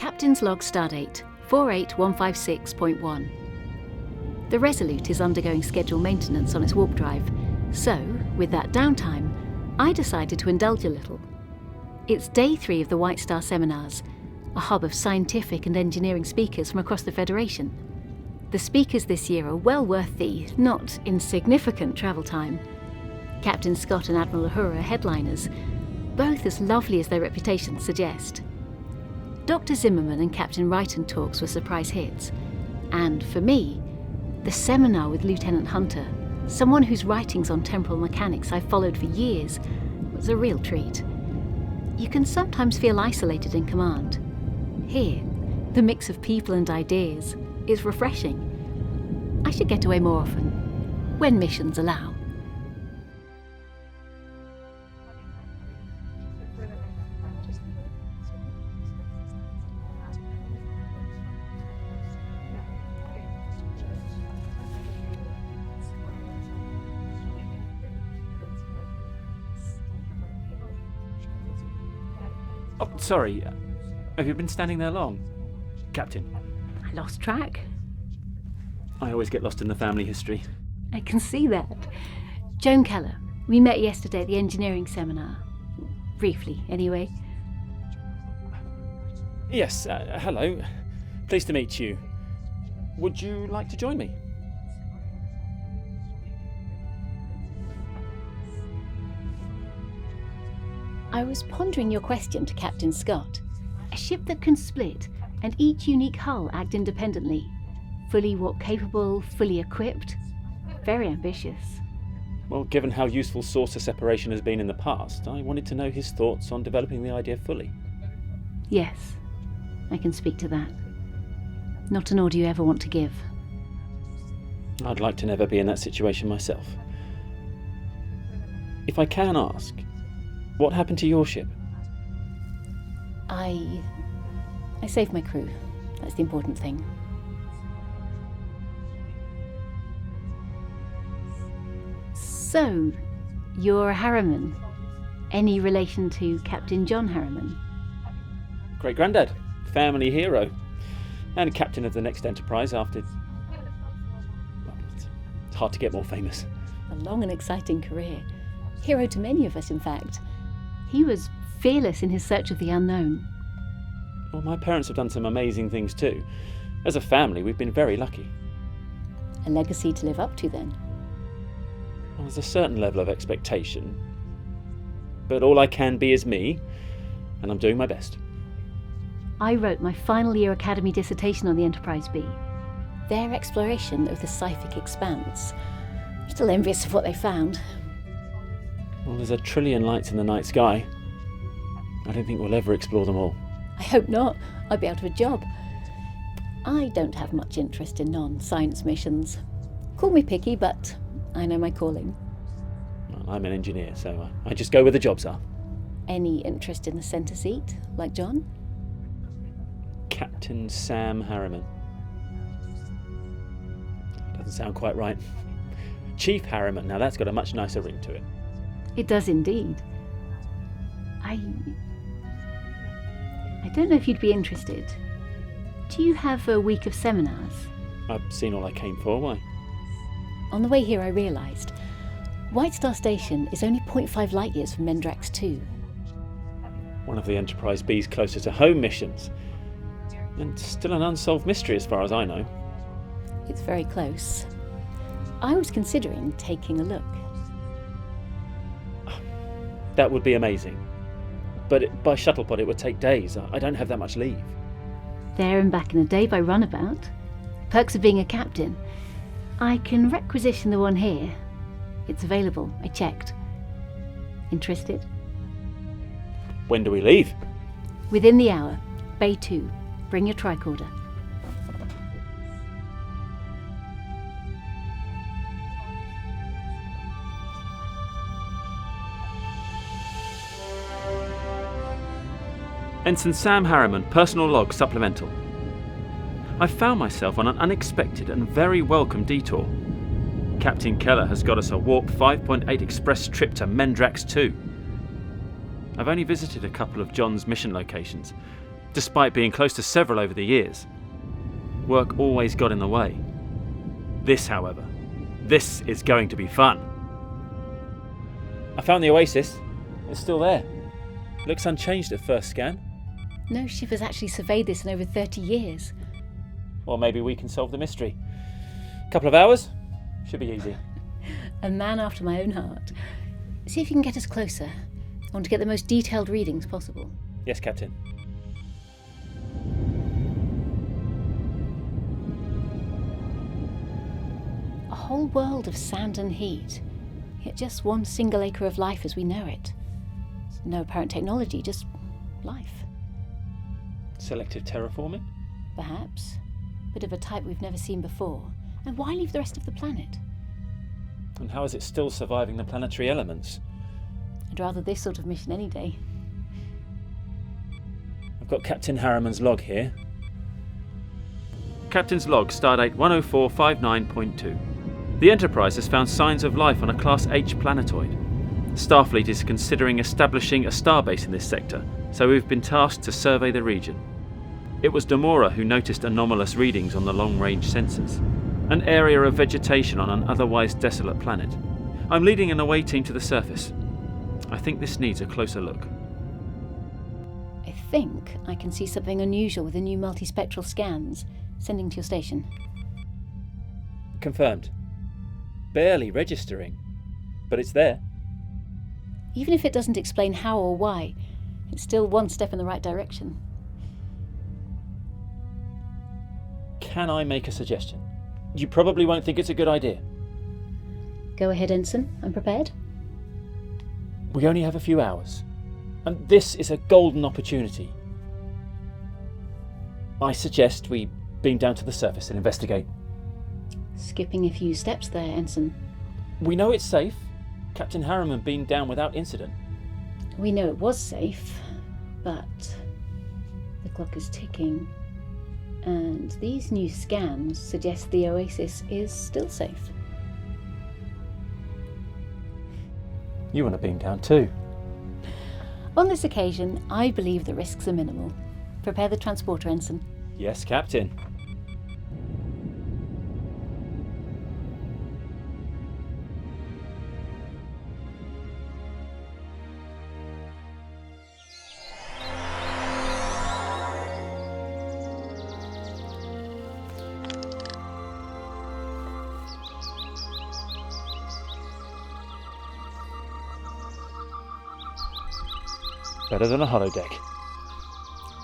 Captain's Log Stardate 48156.1. The Resolute is undergoing scheduled maintenance on its warp drive, so, with that downtime, I decided to indulge a little. It's day 3 of the White Star Seminars, a hub of scientific and engineering speakers from across the Federation. The speakers this year are well worth the not insignificant travel time. Captain Scott and Admiral Uhura are headliners, both as lovely as their reputations suggest. Dr. Zimmerman and Captain Wrighton talks were surprise hits, and for me, the seminar with Lieutenant Hunter, someone whose writings on temporal mechanics I've followed for years, was a real treat. You can sometimes feel isolated in command. Here, the mix of people and ideas is refreshing. I should get away more often, when missions allow. Oh, sorry. Have you been standing there long, Captain? I lost track. I always get lost in the family history. I can see that. Joan Keller. We met yesterday at the engineering seminar. Briefly, anyway. Yes, hello. Pleased to meet you. Would you like to join me? I was pondering your question to Captain Scott. A ship that can split and each unique hull act independently. Fully warp capable, fully equipped. Very ambitious. Well, given how useful saucer separation has been in the past, I wanted to know his thoughts on developing the idea fully. Yes, I can speak to that. Not an order you ever want to give. I'd like to never be in that situation myself. If I can ask, what happened to your ship? I saved my crew. That's the important thing. So, you're a Harriman. Any relation to Captain John Harriman? Great-granddad, family hero, and captain of the next Enterprise after... Well, it's hard to get more famous. A long and exciting career. Hero to many of us, in fact. He was fearless in his search of the unknown. Well, my parents have done some amazing things too. As a family, we've been very lucky. A legacy to live up to, then? Well, there's a certain level of expectation. But all I can be is me, and I'm doing my best. I wrote my final year Academy dissertation on the Enterprise B. Their exploration of the Psychic Expanse. Still envious of what they found. Well, there's 1 trillion lights in the night sky. I don't think we'll ever explore them all. I hope not. I'd be out of a job. I don't have much interest in non-science missions. Call me picky, but I know my calling. Well, I'm an engineer, so I just go where the jobs are. Any interest in the centre seat, like John? Captain Sam Harriman. Doesn't sound quite right. Chief Harriman, now that's got a much nicer ring to it. It does indeed. I don't know if you'd be interested. Do you have a week of seminars? I've seen all I came for, why? On the way here I realised White Star Station is only 0.5 light years from Mendrax 2. One of the Enterprise B's closer to home missions. And still an unsolved mystery as far as I know. It's very close. I was considering taking a look. That would be amazing. But by shuttlepod it would take days. I don't have that much leave. There and back in a day by runabout. Perks of being a captain. I can requisition the one here. It's available, I checked. Interested? When do we leave? Within the hour. Bay 2. Bring your tricorder. Ensign Sam Harriman, personal log supplemental. I found myself on an unexpected and very welcome detour. Captain Keller has got us a Warp 5.8 express trip to Mendrax 2. I've only visited a couple of John's mission locations, despite being close to several over the years. Work always got in the way. This, however, this is going to be fun. I found the oasis. It's still there. Looks unchanged at first scan. No ship has actually surveyed this in over 30 years. Or maybe we can solve the mystery. Couple of hours? Should be easy. A man after my own heart. See if you can get us closer. I want to get the most detailed readings possible. Yes, Captain. A whole world of sand and heat. Yet just one single acre of life as we know it. No apparent technology, just life. Selective terraforming? Perhaps. Bit of a type we've never seen before. And why leave the rest of the planet? And how is it still surviving the planetary elements? I'd rather this sort of mission any day. I've got Captain Harriman's log here. Captain's log, stardate 10459.2. The Enterprise has found signs of life on a Class H planetoid. Starfleet is considering establishing a starbase in this sector, so we've been tasked to survey the region. It was Demora who noticed anomalous readings on the long-range sensors, an area of vegetation on an otherwise desolate planet. I'm leading an away team to the surface. I think this needs a closer look. I think I can see something unusual with the new multispectral scans. Sending to your station. Confirmed. Barely registering, but it's there. Even if it doesn't explain how or why, it's still one step in the right direction. Can I make a suggestion? You probably won't think it's a good idea. Go ahead, Ensign. I'm prepared. We only have a few hours, and this is a golden opportunity. I suggest we beam down to the surface and investigate. Skipping a few steps there, Ensign. We know it's safe. Captain Harriman beamed down without incident. We know it was safe, but the clock is ticking, and these new scans suggest the Oasis is still safe. You want to beam down too? On this occasion, I believe the risks are minimal. Prepare the transporter, Ensign. Yes, Captain. Better than a holodeck.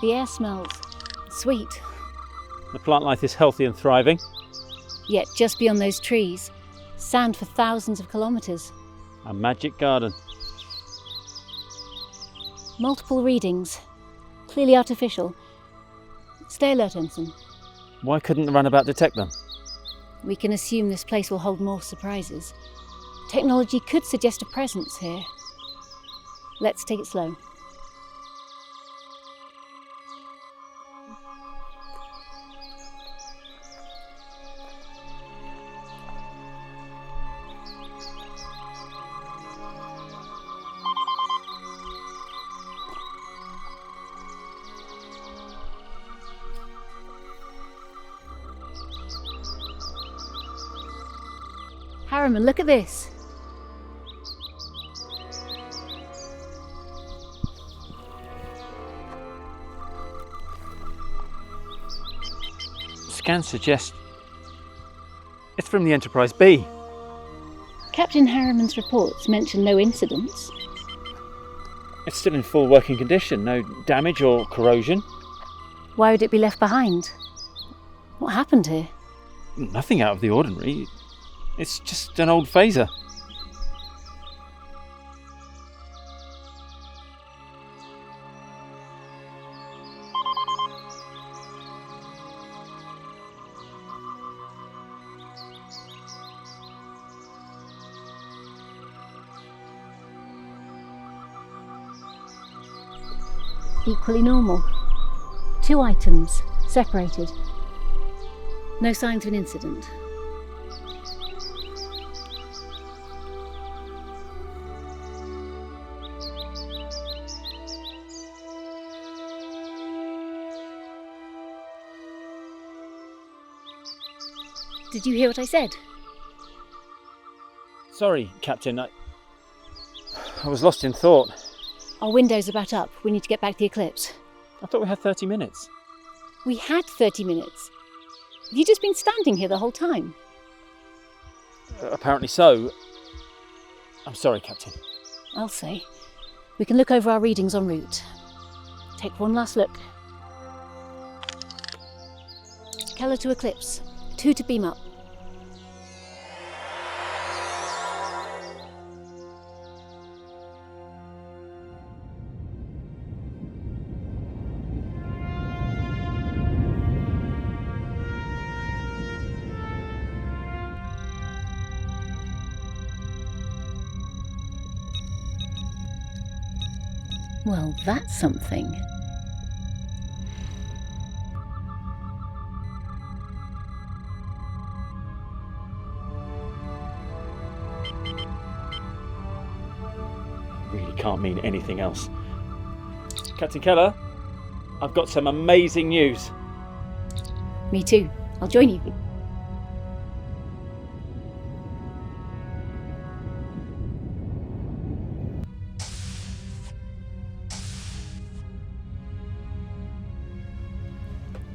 The air smells sweet. The plant life is healthy and thriving. Yet just beyond those trees, sand for thousands of kilometres. A magic garden. Multiple readings. Clearly artificial. Stay alert, Ensign. Why couldn't the runabout detect them? We can assume this place will hold more surprises. Technology could suggest a presence here. Let's take it slow. Harriman, look at this. Scans suggest it's from the Enterprise B. Captain Harriman's reports mention no incidents. It's still in full working condition, no damage or corrosion. Why would it be left behind? What happened here? Nothing out of the ordinary. It's just an old phaser. Equally normal. 2 items, separated. No signs of an incident. Did you hear what I said? Sorry, Captain. I was lost in thought. Our window's about up. We need to get back to the eclipse. I thought we had 30 minutes. We had 30 minutes. Have you just been standing here the whole time? Apparently so. I'm sorry, Captain. I'll say. We can look over our readings en route. Take one last look. Keller to eclipse. 2 to beam up. Well, that's something. Really can't mean anything else. Captain Keller, I've got some amazing news. Me too. I'll join you.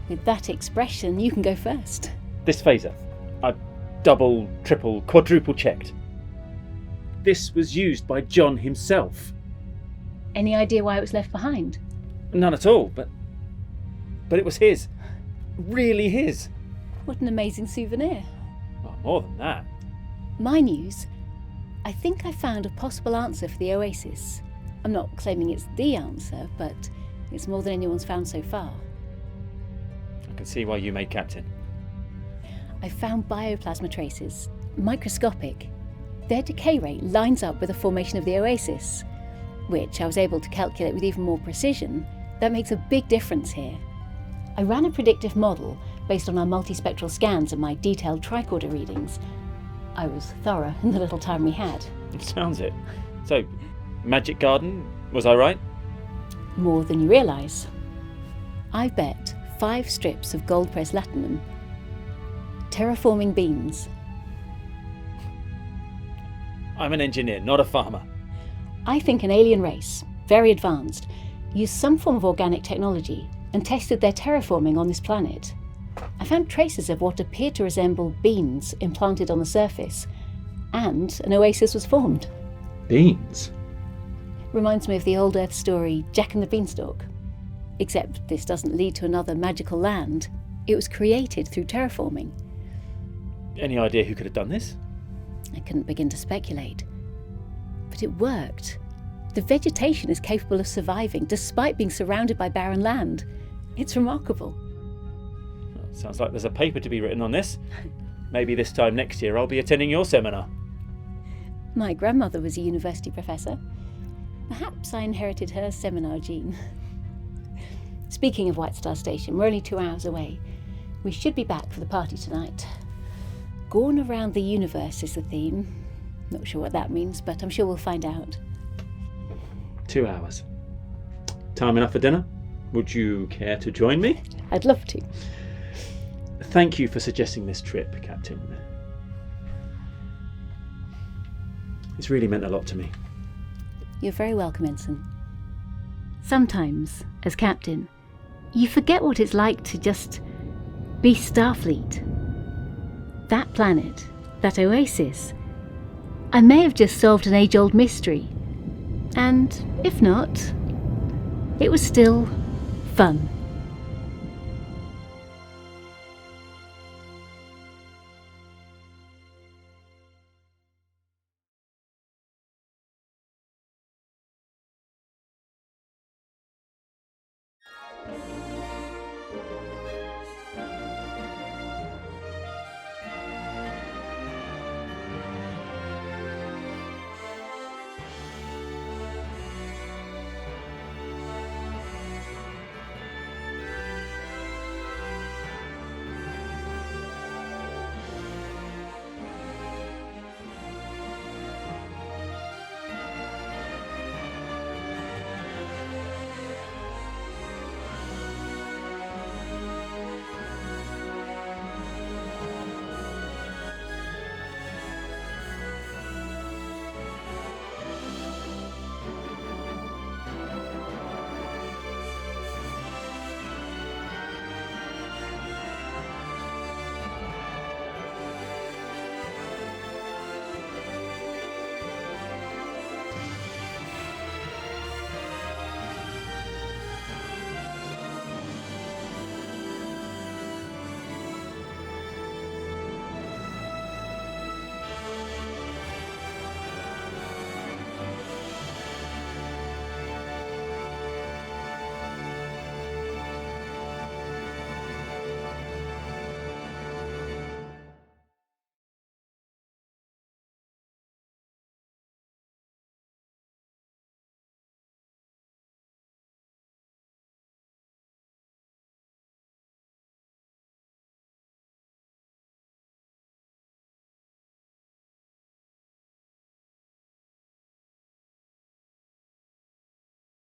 With that expression, you can go first. This phaser, I've double, triple, quadruple checked. This was used by John himself. Any idea why it was left behind? None at all, but it was his. Really his. What an amazing souvenir. Well, more than that. My news. I think I found a possible answer for the oasis. I'm not claiming it's the answer, but it's more than anyone's found so far. I can see why you made captain. I found bioplasma traces, microscopic. Their decay rate lines up with the formation of the oasis, which I was able to calculate with even more precision. That makes a big difference here. I ran a predictive model based on our multispectral scans and my detailed tricorder readings. I was thorough in the little time we had. Sounds it. So, Magic Garden, was I right? More than you realise. I bet 5 strips of gold-pressed latinum. Terraforming beans. I'm an engineer, not a farmer. I think an alien race, very advanced, used some form of organic technology and tested their terraforming on this planet. I found traces of what appeared to resemble beans implanted on the surface, and an oasis was formed. Beans? Reminds me of the old Earth story, Jack and the Beanstalk. Except this doesn't lead to another magical land. It was created through terraforming. Any idea who could have done this? I couldn't begin to speculate. But it worked. The vegetation is capable of surviving despite being surrounded by barren land. It's remarkable. Well, sounds like there's a paper to be written on this. Maybe this time next year I'll be attending your seminar. My grandmother was a university professor. Perhaps I inherited her seminar gene. Speaking of White Star Station, we're only 2 hours away. We should be back for the party tonight. Gone around the universe is the theme. Not sure what that means, but I'm sure we'll find out. 2 hours. Time enough for dinner? Would you care to join me? I'd love to. Thank you for suggesting this trip, Captain. It's really meant a lot to me. You're very welcome, Ensign. Sometimes, as captain, you forget what it's like to just be Starfleet. That planet, that oasis, I may have just solved an age-old mystery. And if not, it was still fun.